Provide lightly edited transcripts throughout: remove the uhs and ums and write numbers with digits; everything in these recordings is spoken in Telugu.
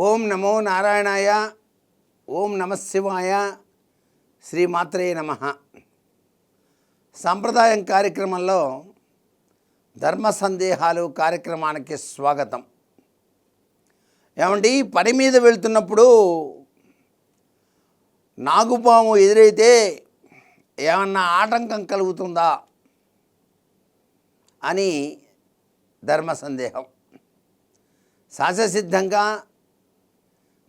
ఓం నమో నారాయణాయ, ఓం నమశివాయ, శ్రీమాత్రే నమః. సాంప్రదాయం కార్యక్రమంలో ధర్మ సందేహాలు కార్యక్రమానికి స్వాగతం. ఏమండి, పని మీద వెళ్తున్నప్పుడు నాగుపాము ఎదురైతే ఏమన్నా ఆటంకం కలుగుతుందా అని ధర్మ సందేహం. సహజసిద్ధంగా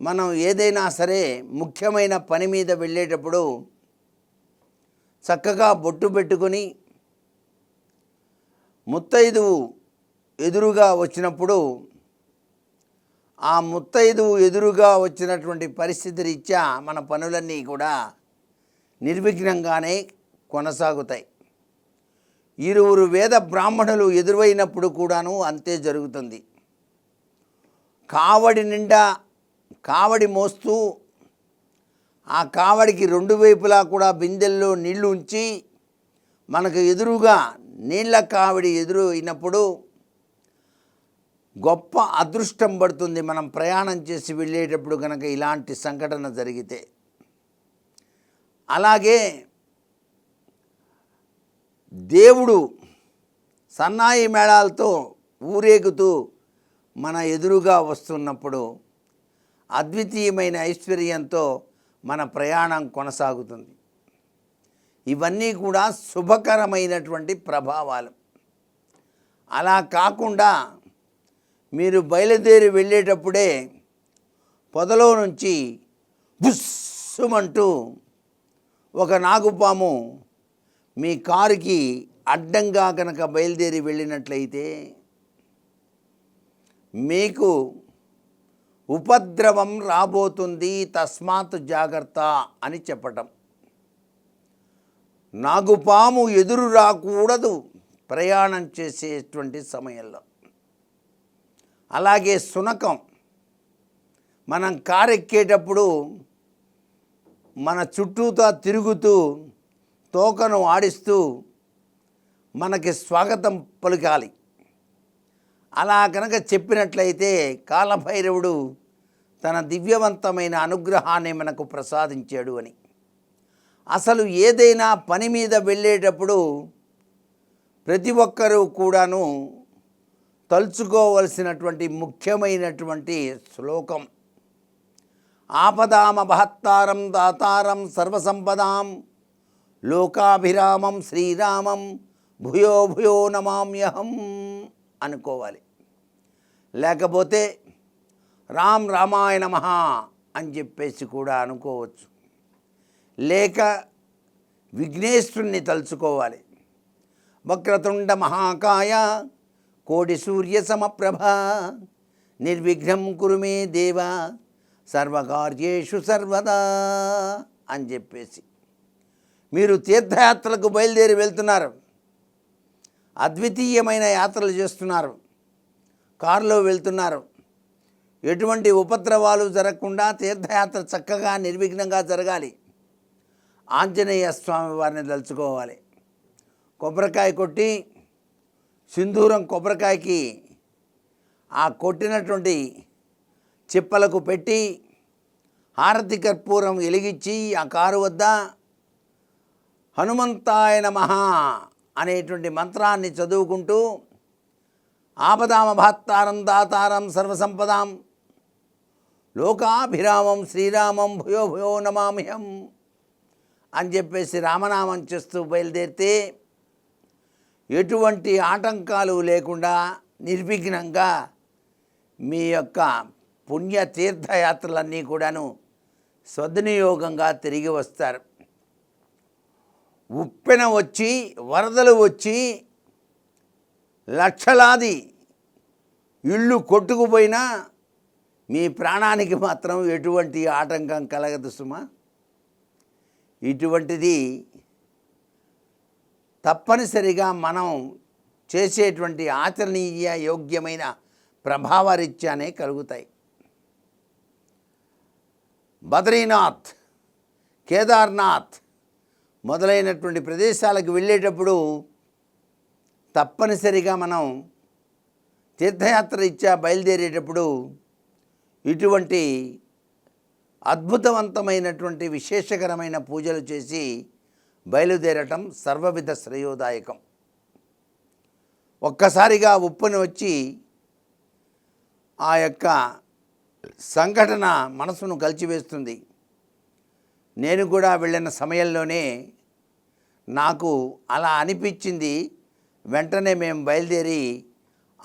మనం ఏదైనా సరే ముఖ్యమైన పని మీద వెళ్ళేటప్పుడు చక్కగా బొట్టు పెట్టుకొని ముత్తైదువు ఎదురుగా వచ్చినప్పుడు ఆ ముత్తైదువు ఎదురుగా వచ్చినటువంటి పరిస్థితి రీత్యా మన పనులన్నీ కూడా నిర్విఘ్నంగానే కొనసాగుతాయి. ఇరువురు వేద బ్రాహ్మణులు ఎదురైనప్పుడు కూడాను అంతే జరుగుతుంది. కావడి నిండా కావడి మోస్తూ ఆ కావడికి రెండు వైపులా కూడా బిందెల్లో నీళ్లు ఉంచి మనకు ఎదురుగా నీళ్ల కావడి ఎదురు అయినప్పుడు గొప్ప అదృష్టం పడుతుంది. మనం ప్రయాణం చేసి వెళ్ళేటప్పుడు కనుక ఇలాంటి సంఘటన జరిగితే. అలాగే దేవుడు సన్నాయి మేళాలతో ఊరేగుతూ మన ఎదురుగా వస్తున్నప్పుడు అద్వితీయమైన ఐశ్వర్యంతో మన ప్రయాణం కొనసాగుతుంది. ఇవన్నీ కూడా శుభకరమైనటువంటి ప్రభావాలు. అలా కాకుండా మీరు బయలుదేరి వెళ్ళేటప్పుడే పొదలో నుంచి బుస్సుమంటూ ఒక నాగుపాము మీ కారుకి అడ్డంగా కనుక బయలుదేరి వెళ్ళినట్లయితే మీకు ఉపద్రవం రాబోతుంది, తస్మాత్ జాగ్రత్త అని చెప్పటం. నాగుపాము ఎదురు రాకూడదు ప్రయాణం చేసేటువంటి సమయంలో. అలాగే శునకం మనం కారు ఎక్కేటప్పుడు మన చుట్టూతా తిరుగుతూ తోకను ఆడిస్తూ మనకి స్వాగతం పలికాలి. అలా కనుక చెప్పినట్లయితే కాలభైరవుడు తన దివ్యవంతమైన అనుగ్రహాన్ని మనకు ప్రసాదించాడు అని. అసలు ఏదైనా పని మీద వెళ్ళేటప్పుడు ప్రతి ఒక్కరూ కూడాను తలుచుకోవలసినటువంటి ముఖ్యమైనటువంటి శ్లోకం ఆపదామభహత్తారం దాతారం సర్వసంపదాం లోకాభిరామం శ్రీరామం భూయో భూయో నమామ్యహం అనుకోవాలి. లేకపోతే రామ్ రామాయ నమః అని చెప్పేసి కూడా అనుకోవచ్చు. లేక విఘ్నేశ్వరుణ్ణి తలుచుకోవాలి. వక్రతుండ మహాకాయ కోటి సూర్య సమప్రభ నిర్విఘ్నం కురు మే దేవ సర్వకార్యేషు సర్వదా అని చెప్పేసి మీరు తీర్థయాత్రలకు బయలుదేరి వెళ్తున్నారు. అద్వితీయమైన యాత్రలు చేస్తున్నారు, కారులో వెళ్తున్నారు. ఎటువంటి ఉపద్రవాలు జరగకుండా తీర్థయాత్ర చక్కగా నిర్విఘ్నంగా జరగాలి. ఆంజనేయ స్వామి వారిని తలుచుకోవాలి. కొబ్బరికాయ కొట్టి సింధూరం కొబ్బరికాయకి ఆ కొట్టినటువంటి చిప్పలకు పెట్టి హారతి కర్పూరం వెలిగించి ఆ కారు వద్ద హనుమంతాయ నమః అనేటువంటి మంత్రాన్ని చదువుకుంటూ ఆపదామభహత్తారం దాతారం సర్వసంపదాం లోకాభిరామం శ్రీరామం భూయో భూయో నమామ్యహం అని చెప్పేసి రామనామం చేస్తూ బయలుదేరితే ఎటువంటి ఆటంకాలు లేకుండా నిర్విఘ్నంగా మీ యొక్క పుణ్య తీర్థయాత్రలన్నీ కూడాను సద్వినియోగంగా తిరిగి వస్తారు. ఉప్పెన వచ్చి వరదలు వచ్చి లక్షలాది ఇళ్ళు కొట్టుకుపోయినా మీ ప్రాణానికి మాత్రం ఎటువంటి ఆటంకం కలగదు సుమా. ఇటువంటిది తప్పనిసరిగా మనం చేసేటువంటి ఆచరణీయ యోగ్యమైన ప్రభావరీత్యానే కలుగుతాయి. బద్రీనాథ్, కేదార్నాథ్ మొదలైనటువంటి ప్రదేశాలకు వెళ్ళేటప్పుడు తప్పనిసరిగా మనం తీర్థయాత్ర బయలుదేరేటప్పుడు ఇటువంటి అద్భుతవంతమైనటువంటి విశేషకరమైన పూజలు చేసి బయలుదేరటం సర్వవిధ శ్రేయోదాయకం. ఒక్కసారిగా ఉప్పుని వచ్చి ఆ యొక్క సంఘటన మనసును కలిచివేస్తుంది. నేను కూడా వెళ్ళిన సమయంలోనే నాకు అలా అనిపించింది. వెంటనే మేము బయలుదేరి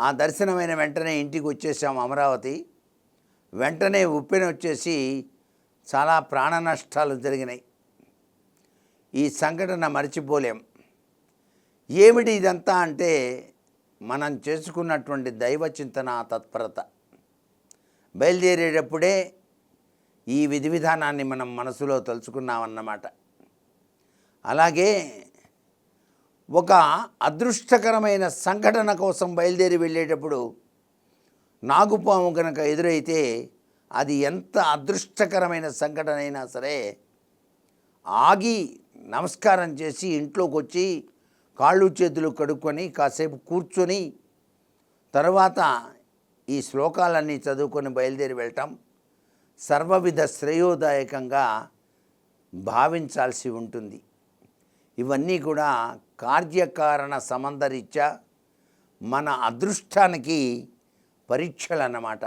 ఆ దర్శనమైన వెంటనే ఇంటికి వచ్చేసాము అమరావతి. వెంటనే ఉప్పెన వచ్చేసి చాలా ప్రాణ నష్టాలు జరిగినాయి. ఈ సంఘటన మర్చిపోలేం. ఏమిటి ఇదంతా అంటే మనం చేసుకున్నటువంటి దైవ చింతన తత్పరత. బయలుదేరేటప్పుడే ఈ విధి విధానాన్ని మనం మనసులో తలుచుకున్నామన్నమాట. అలాగే ఒక అదృష్టకరమైన సంఘటన కోసం బయలుదేరి వెళ్ళేటప్పుడు నాగుపాము కనుక ఎదురైతే అది ఎంత అదృష్టకరమైన సంఘటన అయినా సరే ఆగి నమస్కారం చేసి ఇంట్లోకి వచ్చి కాళ్ళు చేతులు కడుక్కొని కాసేపు కూర్చొని తర్వాత ఈ శ్లోకాలన్నీ చదువుకొని బయలుదేరి వెళ్ళటం సర్వవిధ శ్రేయోదాయకంగా భావించాల్సి ఉంటుంది. ఇవన్నీ కూడా కార్యకారణ సంబంధరీత్యా మన అదృష్టానికి పరీక్షలు అన్నమాట.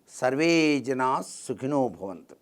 సర్వే జనా సుఖినో భవంతు.